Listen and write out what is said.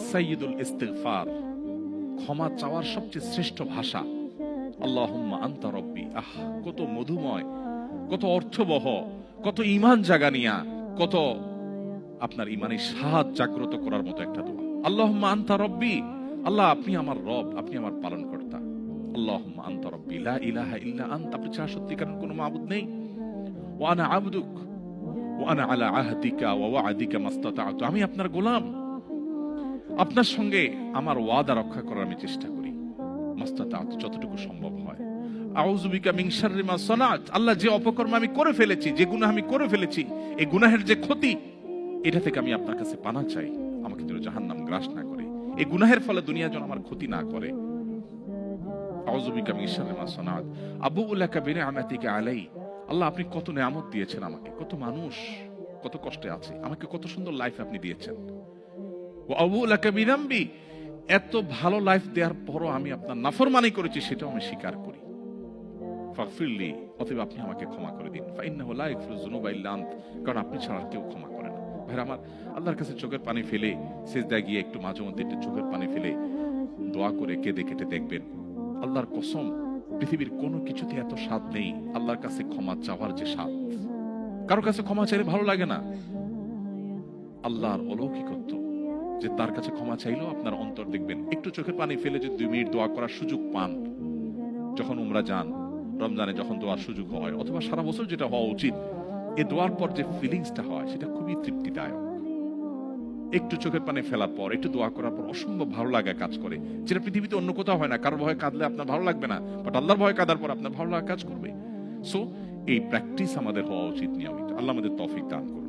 সাইয়্যিদুল ইস্তিগফার, ক্ষমা চাওয়ার সবচেয়ে শ্রেষ্ঠ ভাষা। আল্লাহুম্মা আনতা রব্বি। কত মধুময়, কত অর্থবহ, কত ঈমান জাগানিয়া, কত আপনার ঈমানি স্বাদ জাগ্রত করার মতো একটা দোয়া। আল্লাহুম্মা আনতা রব্বি, আল্লাহ আপনি আমার রব, আপনি আমার পালনকর্তা। আল্লাহুম্মা আনতা রব্বি লা ইলাহা ইল্লা আনতা, আপনি ছাড়া সত্যিকারের কোনো মাবুদ নেই। ওয়া আনা আবদুক ওয়া আনা আলা আহদিকা ওয়া ওয়া'দিকা মাস্তাতা'তু, আমি আপনার গোলাম, আপনার সঙ্গে আমার ওয়াদা রক্ষা করার আমি চেষ্টা করি, মাস্তাতা'তু, যতটুকু সম্ভব হয়। আউযু বিকা মিন শাররি মা সানাত, আল্লাহ যে অপকর্ম আমি করে ফেলেছি, যে গুনাহ আমি করে ফেলেছি, এই গুনাহের যে ক্ষতি, এটা থেকে আমি আপনার কাছে পানাহ চাই, আমাকে যেন জাহান্নাম গ্রাস না করে, এই গুনাহের ফলে দুনিয়া যেন আমার ক্ষতি না করে। আউযু বিকা মিন শাররি মা সানাত আবুউ লাকা বিনি'মাতিকা আলাই, আল্লাহ আপনি কত নিয়ামত দিয়েছেন আমাকে, কত মানুষ কত কষ্টে আছে, আমাকে কত সুন্দর লাইফ আপনি দিয়েছেন। ওয়া আবুউ লাকা বিযামবি, এত ভালো লাইফ দেওয়ার পরও আমি আপনার নাফরমানি করেছি, সেটাও আমি স্বীকার করি। ফাগফিরলি, অতএব আপনি আমাকে ক্ষমা করে দিন। ফাইন্নাহু লা ইয়াগফিরুয যুনুবা ইল্লা আনত, কারণ আপনি ছাড়া কেউ ক্ষমা করে না। ভাইরা আমার, আল্লাহর কাছে চোখের পানি ফেলে সিজদায় গিয়ে একটু মাঝে মধ্যে একটু চোখের পানি ফেলে দোয়া করে কেঁদে কেটে দেখবেন, আল্লাহর কসম পৃথিবীর কোনো কিছুতে এত স্বাদ নেই আল্লাহর কাছে ক্ষমা চাওয়ার যে স্বাদ। কারো কাছে ক্ষমা চাইলে ভালো লাগে না। আল্লাহর অলৌকিকত্ব যে তার কাছে ক্ষমা চাইলেও আপনার অন্তর দেখবেন, একটু চোখের পানি ফেলে যে 2 মিনিট দোয়া করার সুযোগ পান, যখন উমরা যান, রমজানে যখন দোয়ার সুযোগ হয়, অথবা সারা বছর যেটা হওয়া উচিত, এই দোয়ার পর যে ফিলিংসটা হয় সেটা খুবই তৃপ্তিদায়ক। একটু চোখের পানি ফেলার পর, একটু দোয়া করার পর অসম্ভব ভালো লাগা কাজ করে, যেটা পৃথিবীতে অন্য কোথাও হয় না। কারোর ভয়ে কাঁদলে আপনার ভালো লাগবে না, বাট আল্লাহর ভয়ে কাঁদার পর আপনার ভালো লাগা কাজ করবে। সো এই প্র্যাকটিস আমাদের হওয়া উচিত নিয়মিত। আল্লাহ আমাদের তৌফিক দান করুন।